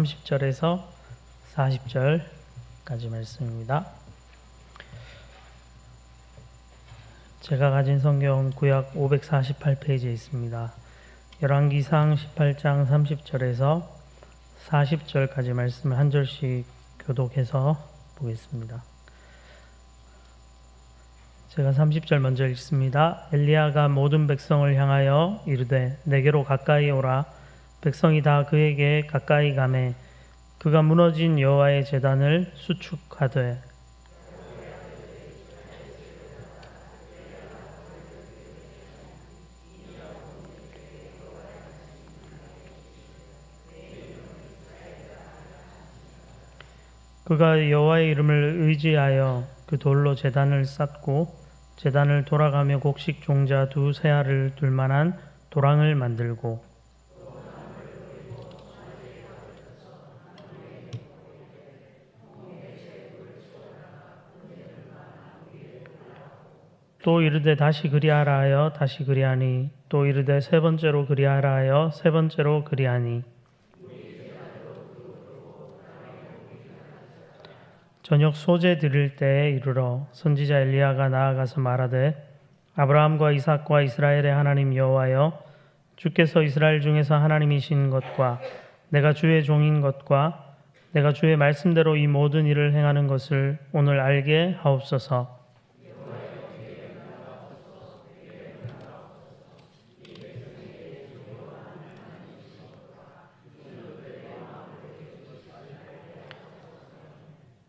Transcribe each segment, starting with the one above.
30절에서 40절까지 말씀입니다. 제가 가진 성경 구약 548페이지에 있습니다. 열왕기상 18장 30절에서 40절까지 말씀을 한 절씩 교독해서 보겠습니다. 제가 30절 먼저 읽습니다. 엘리야가 모든 백성을 향하여 이르되 내게로 가까이 오라. 백성이 다 그에게 가까이 가매 그가 무너진 여호와의 제단을 수축하되 그가 여호와의 이름을 의지하여 그 돌로 제단을 쌓고 제단을 돌아가며 곡식 종자 두 세알을 둘 만한 도랑을 만들고 또 이르되 다시 그리하라 하여 다시 그리하니 또 이르되 세 번째로 그리하라 하여 세 번째로 그리하니 저녁 소재 드릴 때에 이르러 선지자 엘리야가 나아가서 말하되 아브라함과 이삭과 이스라엘의 하나님 여호와여 주께서 이스라엘 중에서 하나님이신 것과 내가 주의 종인 것과 내가 주의 말씀대로 이 모든 일을 행하는 것을 오늘 알게 하옵소서.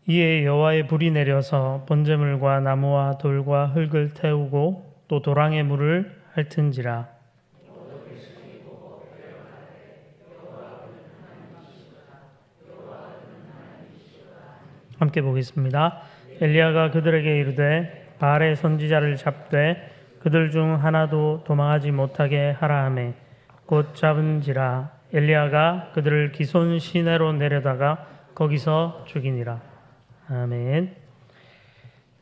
이에 여호와의 불이 내려서 번제물과 나무와 돌과 흙을 태우고 또 도랑의 물을 핥은지라. 함께 보겠습니다. 엘리야가 그들에게 이르되 바알의 선지자를 잡되 그들 중 하나도 도망하지 못하게 하라 하매 곧 잡은지라. 엘리야가 그들을 기손 시내로 내려다가 거기서 죽이니라. 아멘.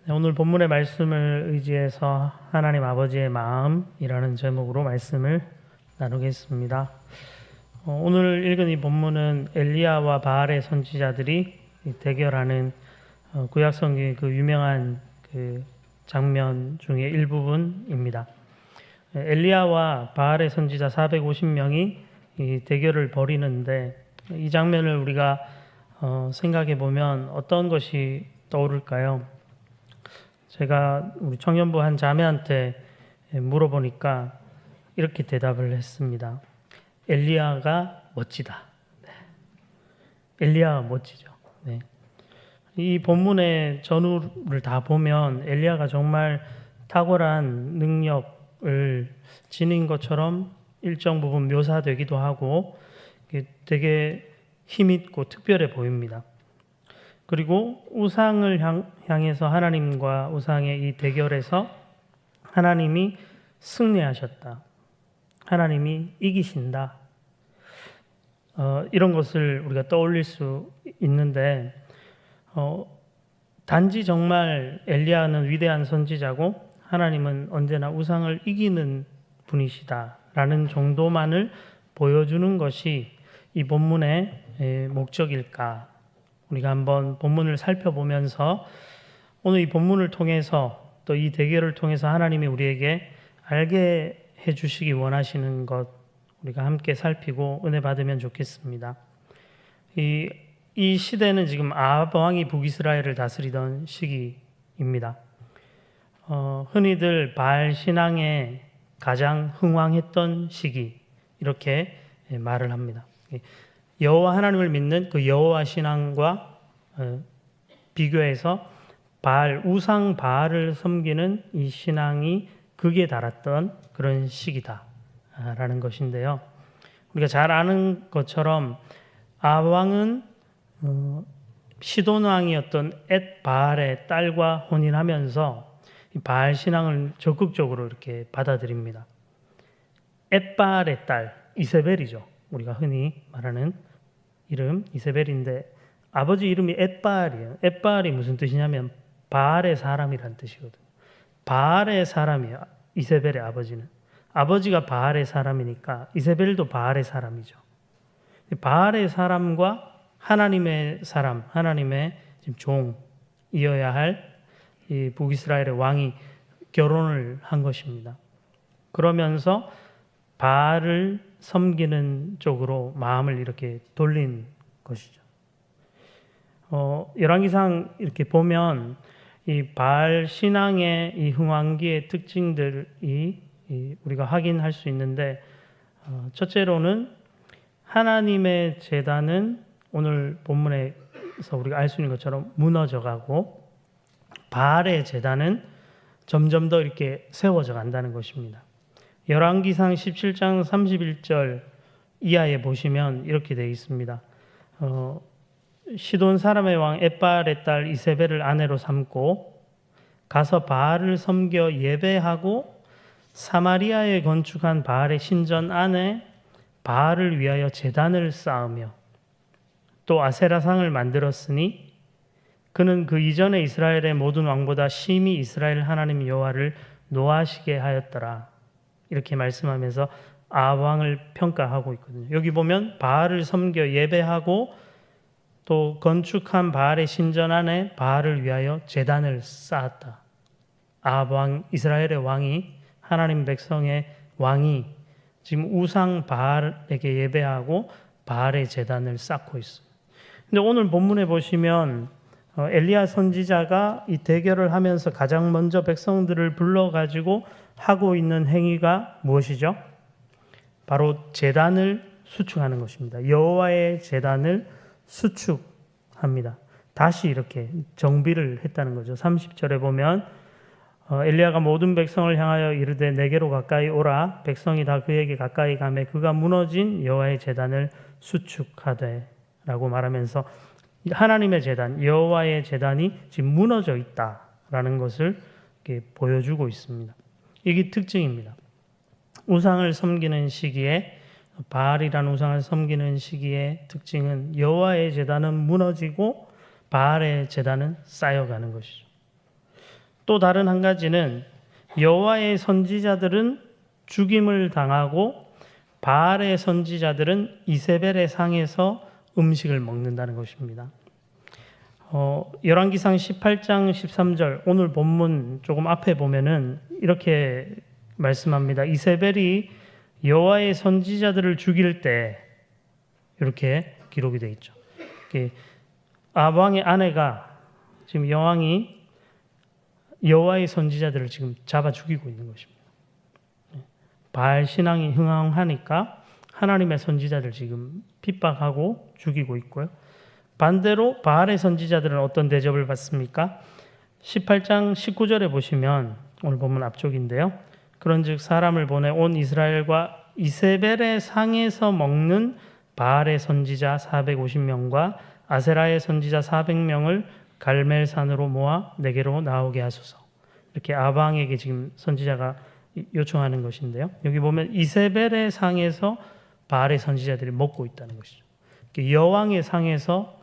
오늘 본문의 말씀을 의지해서 하나님 아버지의 마음이라는 제목으로 말씀을 나누겠습니다. 오늘 읽은 이 본문은 엘리야와 바알의 선지자들이 대결하는 구약성경의 그 유명한 그 장면 중에 일부분입니다. 엘리야와 바알의 선지자 450명이 이 대결을 벌이는데 이 장면을 우리가 생각해 보면 어떤 것이 떠오를까요? 제가 우리 청년부 한 자매한테 물어보니까 이렇게 대답을 했습니다. 엘리야가 멋지다. 네. 엘리야가 멋지죠. 네. 이 본문의 전후를 다 보면 엘리야가 정말 탁월한 능력을 지닌 것처럼 일정 부분 묘사되기도 하고 되게 힘있고 특별해 보입니다. 그리고 우상을 향해서 하나님과 우상의 이 대결에서 하나님이 승리하셨다. 하나님이 이기신다. 이런 것을 우리가 떠올릴 수 있는데 단지 정말 엘리야는 위대한 선지자고 하나님은 언제나 우상을 이기는 분이시다라는 정도만을 보여주는 것이 이 본문의 목적일까? 우리가 한번 본문을 살펴보면서 오늘 이 본문을 통해서 또 이 대결을 통해서 하나님이 우리에게 알게 해주시기 원하시는 것 우리가 함께 살피고 은혜 받으면 좋겠습니다. 이 시대는 지금 아합 왕이 북이스라엘을 다스리던 시기입니다. 흔히들 바알 신앙에 가장 흥왕했던 시기 이렇게 말을 합니다. 여호와 하나님을 믿는 그 여호와 신앙과 비교해서 바알 우상 바알을 섬기는 이 신앙이 극에 달았던 그런 시기다라는 것인데요. 우리가 잘 아는 것처럼 아합 왕은 시돈 왕이었던 엣 바알의 딸과 혼인하면서 바알 신앙을 적극적으로 이렇게 받아들입니다. 엣 바알의 딸 이세벨이죠. 우리가 흔히 말하는 이름 이세벨인데 아버지 이름이 엣바알이에요. 엣바알이 무슨 뜻이냐면 바알의 사람이란 뜻이거든요. 바알의 사람이에요. 이세벨의 아버지는. 아버지가 바알의 사람이니까 이세벨도 바알의 사람이죠. 바알의 사람과 하나님의 사람, 하나님의 종이어야 할 이 북이스라엘의 왕이 결혼을 한 것입니다. 그러면서 바알을 섬기는 쪽으로 마음을 이렇게 돌린 것이죠. 열왕기상 이렇게 보면 이 바알 신앙의 이 흥왕기의 특징들이 우리가 확인할 수 있는데, 첫째로는 하나님의 제단은 오늘 본문에서 우리가 알 수 있는 것처럼 무너져가고 바알의 제단은 점점 더 이렇게 세워져 간다는 것입니다. 열왕기상 17장 31절 이하에 보시면 이렇게 되어 있습니다. 시돈 사람의 왕 엣바알의 딸 이세벨을 아내로 삼고 가서 바알을 섬겨 예배하고 사마리아에 건축한 바알의 신전 안에 바알을 위하여 제단을 쌓으며 또 아세라상을 만들었으니 그는 그 이전에 이스라엘의 모든 왕보다 심히 이스라엘 하나님 여호와를 노하시게 하였더라. 이렇게 말씀하면서 아합 왕을 평가하고 있거든요. 여기 보면 바알을 섬겨 예배하고 또 건축한 바알의 신전 안에 바알을 위하여 제단을 쌓았다. 아합 왕, 이스라엘의 왕이, 하나님 백성의 왕이 지금 우상 바알에게 예배하고 바알의 제단을 쌓고 있습니다. 근데 오늘 본문에 보시면 엘리야 선지자가 이 대결을 하면서 가장 먼저 백성들을 불러가지고 하고 있는 행위가 무엇이죠? 바로 제단을 수축하는 것입니다. 여호와의 제단을 수축합니다. 다시 이렇게 정비를 했다는 거죠. 30절에 보면 엘리야가 모든 백성을 향하여 이르되 내게로 가까이 오라. 백성이 다 그에게 가까이 가매 그가 무너진 여호와의 제단을 수축하되 라고 말하면서 하나님의 제단, 여호와의 제단이 지금 무너져 있다라는 것을 이렇게 보여주고 있습니다. 이게 특징입니다. 우상을 섬기는 시기에, 바알이라는 우상을 섬기는 시기의 특징은 여호와의 제단은 무너지고 바알의 제단은 쌓여가는 것이죠. 또 다른 한 가지는 여호와의 선지자들은 죽임을 당하고 바알의 선지자들은 이세벨의 상에서 음식을 먹는다는 것입니다. 열왕기상 18장 13절 오늘 본문 조금 앞에 보면은 이렇게 말씀합니다. 이세벨이 여호와의 선지자들을 죽일 때 이렇게 기록이 되어 있죠. 아합 왕의 아내가 지금 여왕이 여호와의 선지자들을 지금 잡아 죽이고 있는 것입니다. 바알 신앙이 흥황하니까 하나님의 선지자들 지금 핍박하고 죽이고 있고요. 반대로 바알의 선지자들은 어떤 대접을 받습니까? 18장 19절에 보시면 오늘 본문 앞쪽인데요. 그런즉 사람을 보내 온 이스라엘과 이세벨의 상에서 먹는 바알의 선지자 450명과 아세라의 선지자 400명을 갈멜산으로 모아 내게로 나오게 하소서. 이렇게 아합 왕에게 지금 선지자가 요청하는 것인데요. 여기 보면 이세벨의 상에서 바알의 선지자들이 먹고 있다는 것이죠. 여왕의 상에서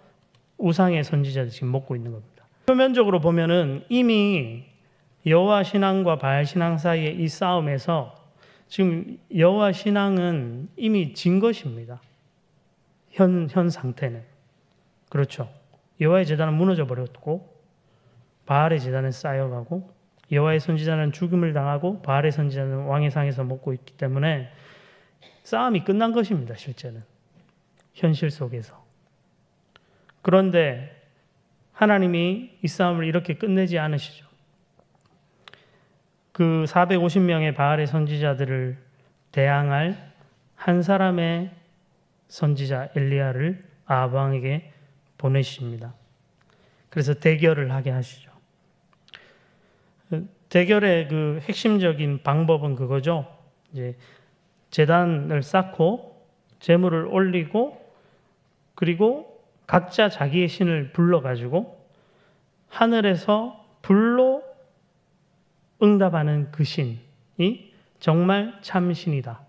우상의 선지자들이 지금 먹고 있는 겁니다. 표면적으로 보면은 이미 여호와 신앙과 바알 신앙 사이의 이 싸움에서 지금 여호와 신앙은 이미 진 것입니다. 현 상태는. 그렇죠. 여호와의 제단은 무너져 버렸고 바알의 제단은 쌓여가고 여호와의 선지자는 죽음을 당하고 바알의 선지자는 왕의 상에서 먹고 있기 때문에 싸움이 끝난 것입니다. 실제는. 현실 속에서. 그런데 하나님이 이 싸움을 이렇게 끝내지 않으시죠. 그 450명의 바알의 선지자들을 대항할 한 사람의 선지자 엘리야를 아합 왕에게 보내십니다. 그래서 대결을 하게 하시죠. 대결의 그 핵심적인 방법은 그거죠. 이제 제단을 쌓고 제물을 올리고 그리고 각자 자기의 신을 불러가지고 하늘에서 불로 응답하는 그 신이 정말 참신이다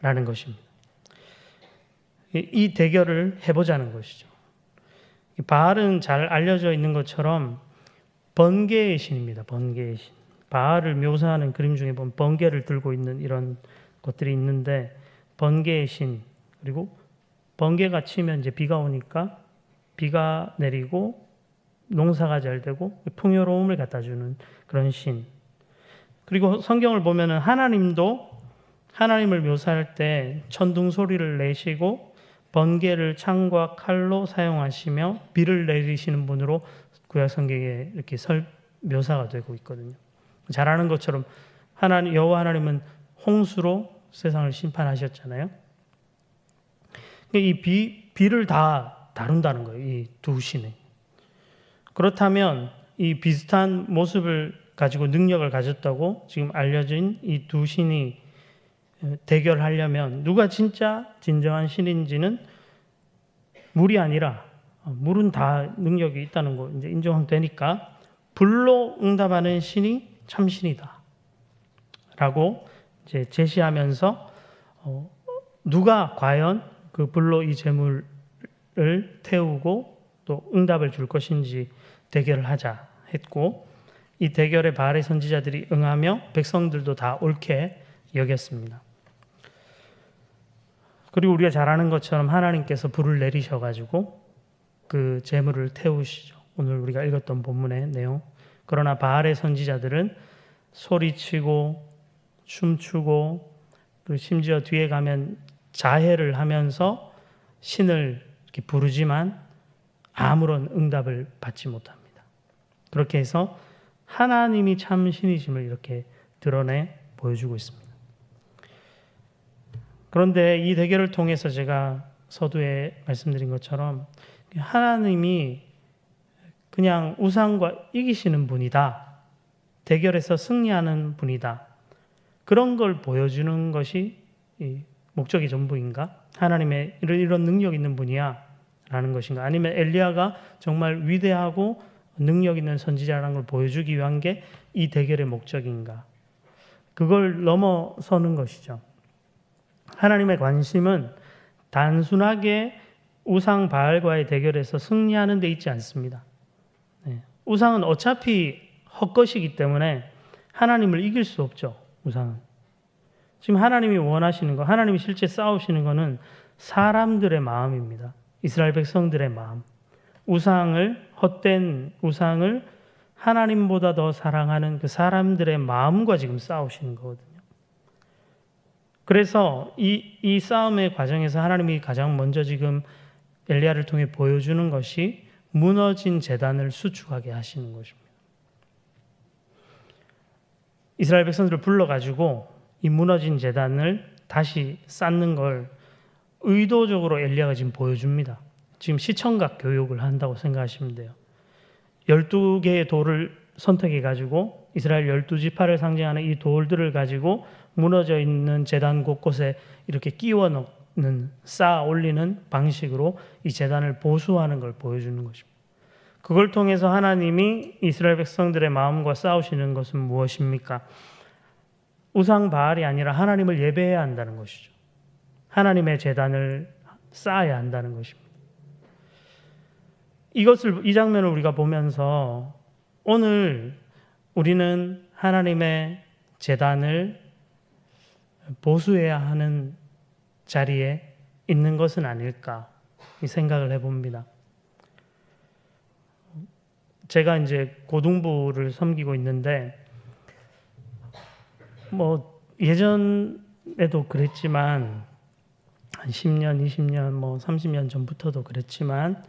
라는 것입니다. 이 대결을 해보자는 것이죠. 바알은 잘 알려져 있는 것처럼 번개의 신입니다. 번개의 신. 바알을 묘사하는 그림 중에 보면 번개를 들고 있는 이런 것들이 있는데 번개의 신 그리고 번개가 치면 이제 비가 오니까 비가 내리고 농사가 잘 되고 풍요로움을 갖다 주는 그런 신. 그리고 성경을 보면은 하나님도 하나님을 묘사할 때 천둥 소리를 내시고 번개를 창과 칼로 사용하시며 비를 내리시는 분으로 구약 성경에 이렇게 묘사가 되고 있거든요. 잘 아는 것처럼 여호와 하나님은 홍수로 세상을 심판하셨잖아요. 이 비를 다 다룬다는 거예요. 이 두 신이. 그렇다면 이 비슷한 모습을 가지고 능력을 가졌다고 지금 알려진 이 두 신이 대결하려면 누가 진짜 진정한 신인지는 물이 아니라, 물은 다 능력이 있다는 거 이제 인정되니까 불로 응답하는 신이 참신이다 라고 이제 제시하면서 누가 과연 그 불로 이 재물을 태우고 또 응답을 줄 것인지 대결을 하자 했고, 이 대결에 바알의 선지자들이 응하며 백성들도 다 옳게 여겼습니다. 그리고 우리가 잘 아는 것처럼 하나님께서 불을 내리셔가지고 그 재물을 태우시죠. 오늘 우리가 읽었던 본문의 내용. 그러나 바알의 선지자들은 소리치고 춤추고 그리고 심지어 뒤에 가면 자해를 하면서 신을 이렇게 부르지만 아무런 응답을 받지 못합니다. 그렇게 해서 하나님이 참 신이심을 이렇게 드러내 보여주고 있습니다. 그런데 이 대결을 통해서 제가 서두에 말씀드린 것처럼 하나님이 그냥 우상과 이기시는 분이다. 대결에서 승리하는 분이다. 그런 걸 보여주는 것이 목적이 전부인가? 하나님의 이런 능력 있는 분이야 라는 것인가? 아니면 엘리야가 정말 위대하고 능력 있는 선지자라는 걸 보여주기 위한 게 이 대결의 목적인가? 그걸 넘어서는 것이죠. 하나님의 관심은 단순하게 우상 바알과의 대결에서 승리하는 데 있지 않습니다. 우상은 어차피 헛것이기 때문에 하나님을 이길 수 없죠. 우상은. 지금 하나님이 원하시는 거, 하나님이 실제 싸우시는 거는 사람들의 마음입니다. 이스라엘 백성들의 마음. 헛된 우상을 하나님보다 더 사랑하는 그 사람들의 마음과 지금 싸우시는 거거든요. 그래서 이 싸움의 과정에서 하나님이 가장 먼저 지금 엘리야를 통해 보여주는 것이 무너진 제단을 수축하게 하시는 것입니다. 이스라엘 백성들을 불러가지고 이 무너진 제단을 다시 쌓는 걸 의도적으로 엘리야가 지금 보여줍니다. 지금 시청각 교육을 한다고 생각하시면 돼요. 12개의 돌을 선택해가지고 이스라엘 12지파를 상징하는 이 돌들을 가지고 무너져 있는 제단 곳곳에 이렇게 끼워 넣는, 쌓아 올리는 방식으로 이 제단을 보수하는 걸 보여주는 것입니다. 그걸 통해서 하나님이 이스라엘 백성들의 마음과 싸우시는 것은 무엇입니까? 우상 바알이 아니라 하나님을 예배해야 한다는 것이죠. 하나님의 제단을 쌓아야 한다는 것입니다. 이 장면을 우리가 보면서 오늘 우리는 하나님의 제단을 보수해야 하는 자리에 있는 것은 아닐까 이 생각을 해봅니다. 제가 이제 고등부를 섬기고 있는데 예전에도 그랬지만 한 10년, 20년, 30년 전부터도 그랬지만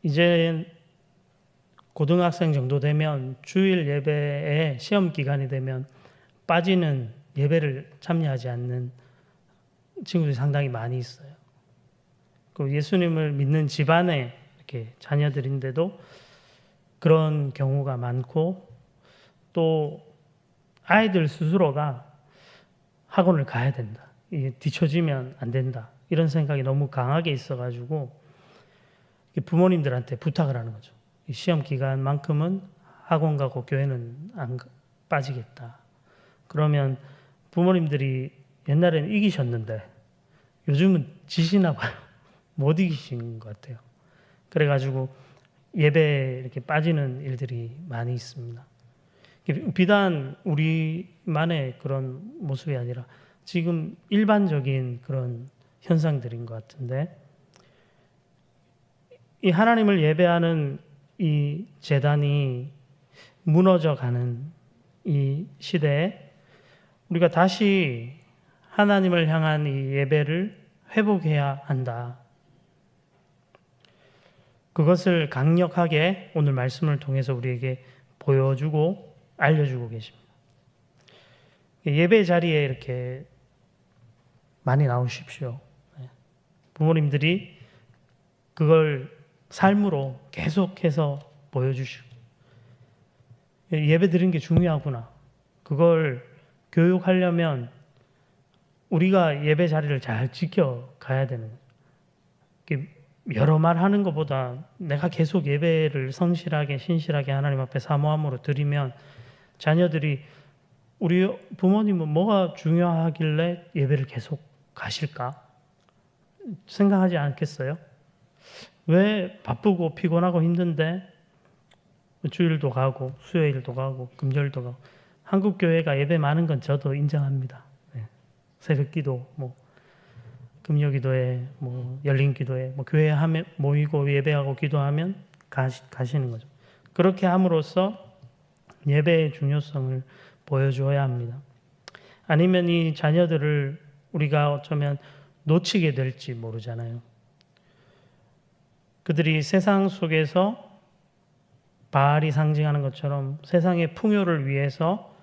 이제 고등학생 정도 되면 주일 예배에 시험 기간이 되면 빠지는 예배를 참여하지 않는 친구들이 상당히 많이 있어요. 그 예수님을 믿는 집안에 이렇게 자녀들인데도 그런 경우가 많고 또 아이들 스스로가 학원을 가야 된다. 이게 뒤처지면 안 된다. 이런 생각이 너무 강하게 있어가지고 부모님들한테 부탁을 하는 거죠. 시험 기간만큼은 학원 가고 교회는 안 빠지겠다. 그러면 부모님들이 옛날에는 이기셨는데 요즘은 지시나 봐요. 못 이기신 것 같아요. 그래가지고 예배에 이렇게 빠지는 일들이 많이 있습니다. 비단 우리만의 그런 모습이 아니라 지금 일반적인 그런 현상들인 것 같은데, 이 하나님을 예배하는 이 제단이 무너져가는 이 시대에 우리가 다시 하나님을 향한 이 예배를 회복해야 한다. 그것을 강력하게 오늘 말씀을 통해서 우리에게 보여주고 알려주고 계십니다. 예배 자리에 이렇게 많이 나오십시오. 부모님들이 그걸 삶으로 계속해서 보여주시고, 예배 드리는 게 중요하구나. 그걸 교육하려면 우리가 예배 자리를 잘 지켜가야 되는 거예요. 여러 말 하는 것보다 내가 계속 예배를 성실하게 신실하게 하나님 앞에 사모함으로 드리면 자녀들이 우리 부모님은 뭐가 중요하길래 예배를 계속 가실까? 생각하지 않겠어요? 왜 바쁘고 피곤하고 힘든데 주일도 가고 수요일도 가고 금요일도 가고. 한국 교회가 예배 많은 건 저도 인정합니다. 새벽기도, 금요기도에, 열린기도에, 교회에 모이고 예배하고 기도하면 가시는 거죠. 그렇게 함으로써 예배의 중요성을 보여주어야 합니다. 아니면 이 자녀들을 우리가 어쩌면 놓치게 될지 모르잖아요. 그들이 세상 속에서 바알이 상징하는 것처럼 세상의 풍요를 위해서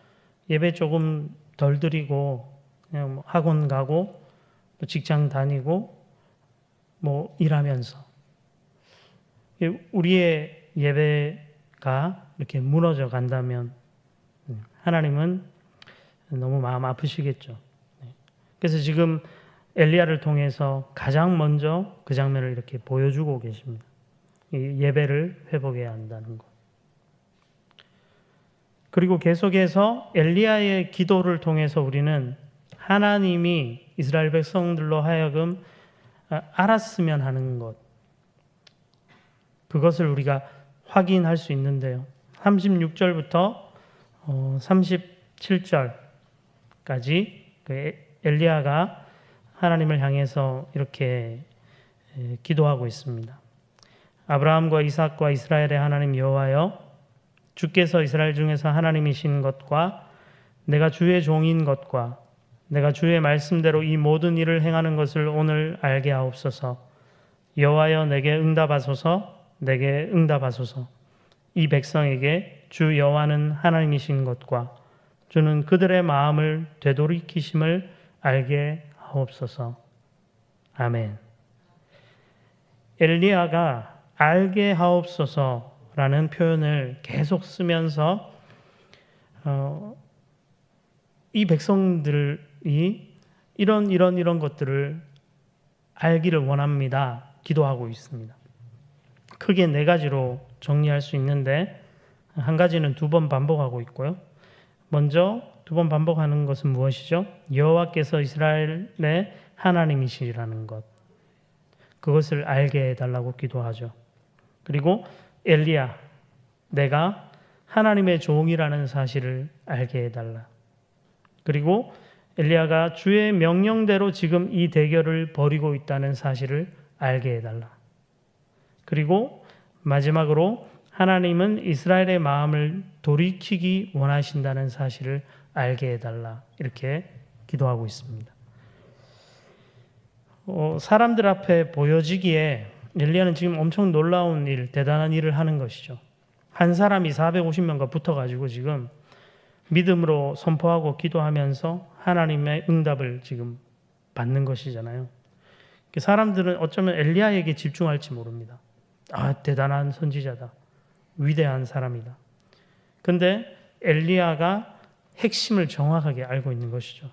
예배 조금 덜 드리고 그냥 학원 가고 또 직장 다니고 일하면서 우리의 예배가 이렇게 무너져 간다면 하나님은 너무 마음 아프시겠죠. 그래서 지금 엘리야를 통해서 가장 먼저 그 장면을 이렇게 보여주고 계십니다. 이 예배를 회복해야 한다는 것. 그리고 계속해서 엘리야의 기도를 통해서 우리는 하나님이 이스라엘 백성들로 하여금 알았으면 하는 것, 그것을 우리가 확인할 수 있는데요. 36절부터 37절까지 엘리야가 하나님을 향해서 이렇게 기도하고 있습니다. 아브라함과 이삭과 이스라엘의 하나님 여호와여, 주께서 이스라엘 중에서 하나님이신 것과 내가 주의 종인 것과 내가 주의 말씀대로 이 모든 일을 행하는 것을 오늘 알게 하옵소서. 여호와여, 내게 응답하소서. 내게 응답하소서. 이 백성에게 주 여호와는 하나님이신 것과 주는 그들의 마음을 되돌이키심을 알게 하옵소서. 아멘. 엘리야가 알게 하옵소서라는 표현을 계속 쓰면서 이 백성들이 이런 것들을 알기를 원합니다. 기도하고 있습니다. 크게 4가지로 정리할 수 있는데, 한 가지는 2번 반복하고 있고요. 먼저 2번 반복하는 것은 무엇이죠? 여호와께서 이스라엘의 하나님이시라는 것, 그것을 알게 해달라고 기도하죠. 그리고 엘리야, 내가 하나님의 종이라는 사실을 알게 해달라. 그리고 엘리야가 주의 명령대로 지금 이 대결을 벌이고 있다는 사실을 알게 해달라. 그리고 마지막으로 하나님은 이스라엘의 마음을 돌이키기 원하신다는 사실을 알게 해달라. 이렇게 기도하고 있습니다. 사람들 앞에 보여지기에 엘리야는 지금 엄청 놀라운 일, 대단한 일을 하는 것이죠. 한 사람이 450명과 붙어가지고 지금 믿음으로 선포하고 기도하면서 하나님의 응답을 지금 받는 것이잖아요. 사람들은 어쩌면 엘리야에게 집중할지 모릅니다. 대단한 선지자다. 위대한 사람이다. 근데 엘리야가 핵심을 정확하게 알고 있는 것이죠.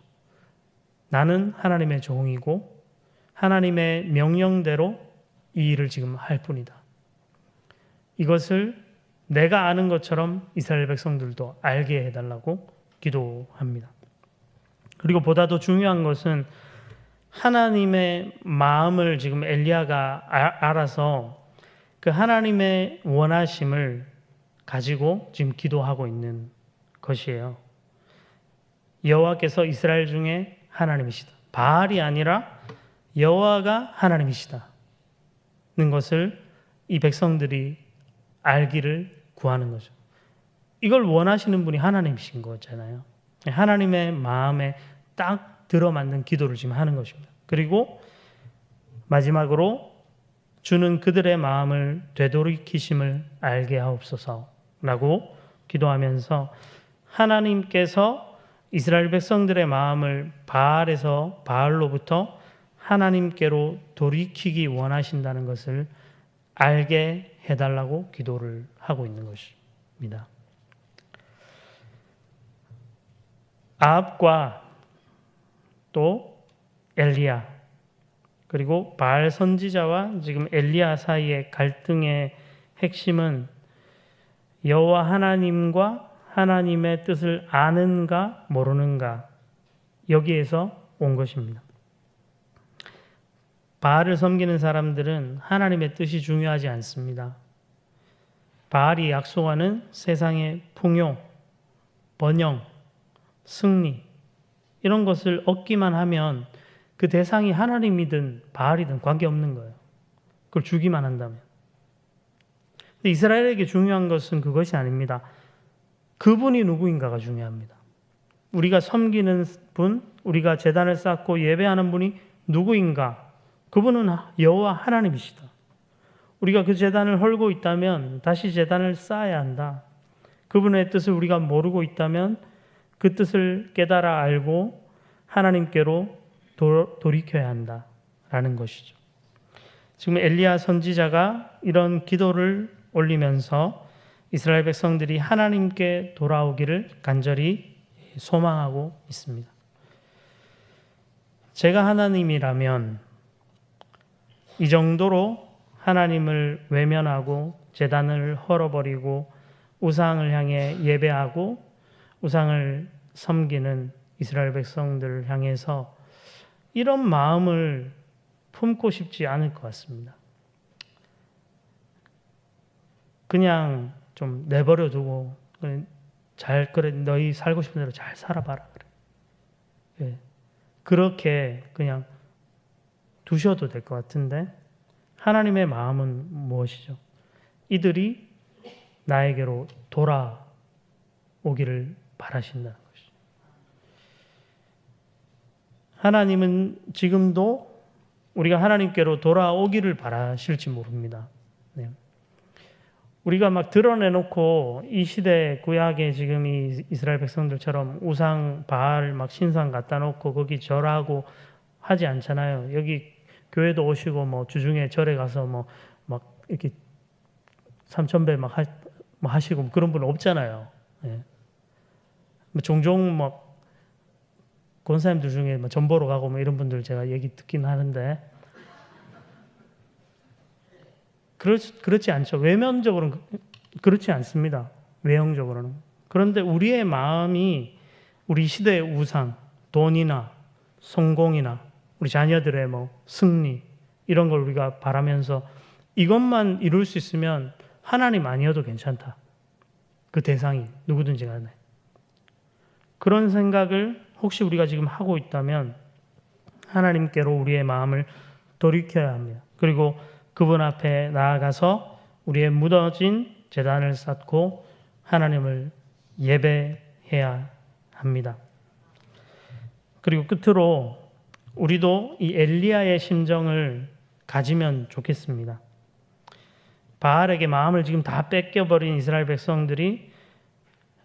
나는 하나님의 종이고 하나님의 명령대로 이 일을 지금 할 뿐이다. 이것을 내가 아는 것처럼 이스라엘 백성들도 알게 해달라고 기도합니다. 그리고 보다 더 중요한 것은 하나님의 마음을 지금 엘리야가 알아서 그 하나님의 원하심을 가지고 지금 기도하고 있는 것이에요. 여호와께서 이스라엘 중에 하나님이시다. 바알이 아니라 여호와가 하나님이시다는 것을 이 백성들이 알기를 구하는 거죠. 이걸 원하시는 분이 하나님이신 거잖아요. 하나님의 마음에 딱 들어맞는 기도를 지금 하는 것입니다. 그리고 마지막으로 주는 그들의 마음을 되돌이키심을 알게 하옵소서라고 기도하면서 하나님께서 이스라엘 백성들의 마음을 바알로부터 하나님께로 돌이키기 원하신다는 것을 알게 해달라고 기도를 하고 있는 것입니다. 아합과 또 엘리야 그리고 바알 선지자와 지금 엘리야 사이의 갈등의 핵심은 여호와 하나님과 하나님의 뜻을 아는가 모르는가 여기에서 온 것입니다. 바알을 섬기는 사람들은 하나님의 뜻이 중요하지 않습니다. 바알이 약속하는 세상의 풍요, 번영, 승리 이런 것을 얻기만 하면 그 대상이 하나님이든 바알이든 관계없는 거예요. 그걸 주기만 한다면. 근데 이스라엘에게 중요한 것은 그것이 아닙니다. 그분이 누구인가가 중요합니다. 우리가 섬기는 분, 우리가 제단을 쌓고 예배하는 분이 누구인가? 그분은 여호와 하나님이시다. 우리가 그 제단을 헐고 있다면 다시 제단을 쌓아야 한다. 그분의 뜻을 우리가 모르고 있다면 그 뜻을 깨달아 알고 하나님께로 돌이켜야 한다라는 것이죠. 지금 엘리야 선지자가 이런 기도를 올리면서 이스라엘 백성들이 하나님께 돌아오기를 간절히 소망하고 있습니다. 제가 하나님이라면 이 정도로 하나님을 외면하고 제단을 헐어버리고 우상을 향해 예배하고 우상을 섬기는 이스라엘 백성들을 향해서 이런 마음을 품고 싶지 않을 것 같습니다. 그냥 좀 내버려 두고 그래 너희 살고 싶은 대로 잘 살아봐라 그래. 예. 그렇게 그냥 두셔도 될 것 같은데 하나님의 마음은 무엇이죠? 이들이 나에게로 돌아오기를 바라신다는 것이죠. 하나님은 지금도 우리가 하나님께로 돌아오기를 바라실지 모릅니다. 네. 우리가 막 드러내놓고 이 시대 구약에 지금 이 이스라엘 백성들처럼 우상 바알 막 신상 갖다 놓고 거기 절하고 하지 않잖아요. 여기 교회도 오시고 뭐 주중에 절에 가서 뭐 막 이렇게 3,000배 막 하시고 그런 분 없잖아요. 예. 뭐 종종 막 권사님들 중에 뭐 전 보러 가고 뭐 이런 분들 제가 얘기 듣긴 하는데 그렇지 않죠. 외면적으로는 그렇지 않습니다. 외형적으로는. 그런데 우리의 마음이 우리 시대의 우상, 돈이나 성공이나 우리 자녀들의 뭐 승리 이런 걸 우리가 바라면서 이것만 이룰 수 있으면 하나님 아니어도 괜찮다. 그 대상이 누구든지 간에. 그런 생각을 혹시 우리가 지금 하고 있다면 하나님께로 우리의 마음을 돌이켜야 합니다. 그리고 그분 앞에 나아가서 우리의 무너진 제단을 쌓고 하나님을 예배해야 합니다. 그리고 끝으로 우리도 이 엘리야의 심정을 가지면 좋겠습니다. 바알에게 마음을 지금 다 뺏겨버린 이스라엘 백성들이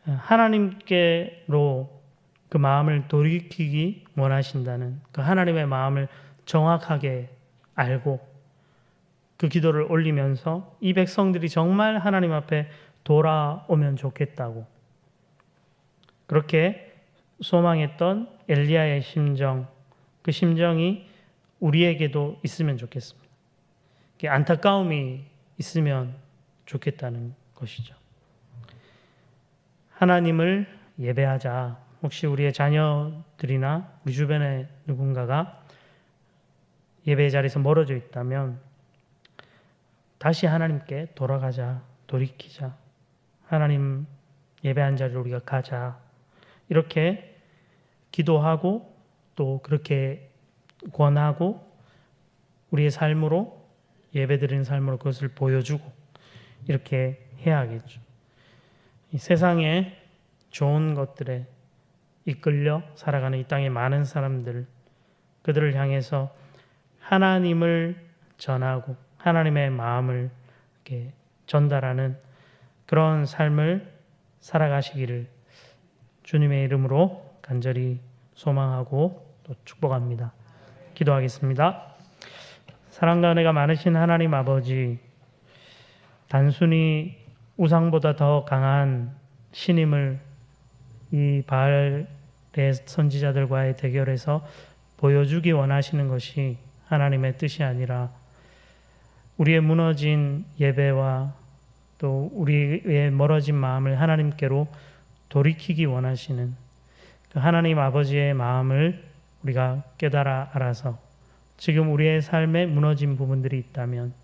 하나님께로 그 마음을 돌이키기 원하신다는 그 하나님의 마음을 정확하게 알고 그 기도를 올리면서 이 백성들이 정말 하나님 앞에 돌아오면 좋겠다고 그렇게 소망했던 엘리야의 심정, 그 심정이 우리에게도 있으면 좋겠습니다. 안타까움이 있으면 좋겠다는 것이죠. 하나님을 예배하자. 혹시 우리의 자녀들이나 우리 주변에 누군가가 예배의 자리에서 멀어져 있다면 다시 하나님께 돌아가자, 돌이키자. 하나님 예배한 자리로 우리가 가자. 이렇게 기도하고 또 그렇게 권하고 우리의 삶으로 예배드리는 삶으로 그것을 보여주고 이렇게 해야 하겠죠. 이 세상에 좋은 것들에 이끌려 살아가는 이 땅의 많은 사람들, 그들을 향해서 하나님을 전하고 하나님의 마음을 이렇게 전달하는 그런 삶을 살아가시기를 주님의 이름으로 간절히 소망하고 또 축복합니다. 기도하겠습니다. 사랑과 은혜가 많으신 하나님 아버지, 단순히 우상보다 더 강한 신임을 이 바알의 선지자들과의 대결에서 보여주기 원하시는 것이 하나님의 뜻이 아니라 우리의 무너진 예배와 또 우리의 멀어진 마음을 하나님께로 돌이키기 원하시는 그 하나님 아버지의 마음을 우리가 깨달아 알아서 지금 우리의 삶에 무너진 부분들이 있다면,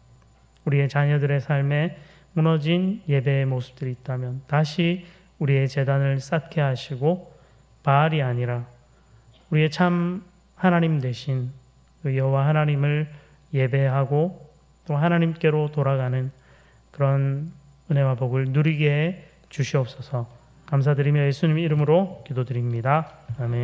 우리의 자녀들의 삶에 무너진 예배의 모습들이 있다면 다시 우리의 제단을 쌓게 하시고 바알이 아니라 우리의 참 하나님 되신 그 여호와 하나님을 예배하고 또 하나님께로 돌아가는 그런 은혜와 복을 누리게 해 주시옵소서. 감사드리며 예수님 이름으로 기도드립니다. 아멘.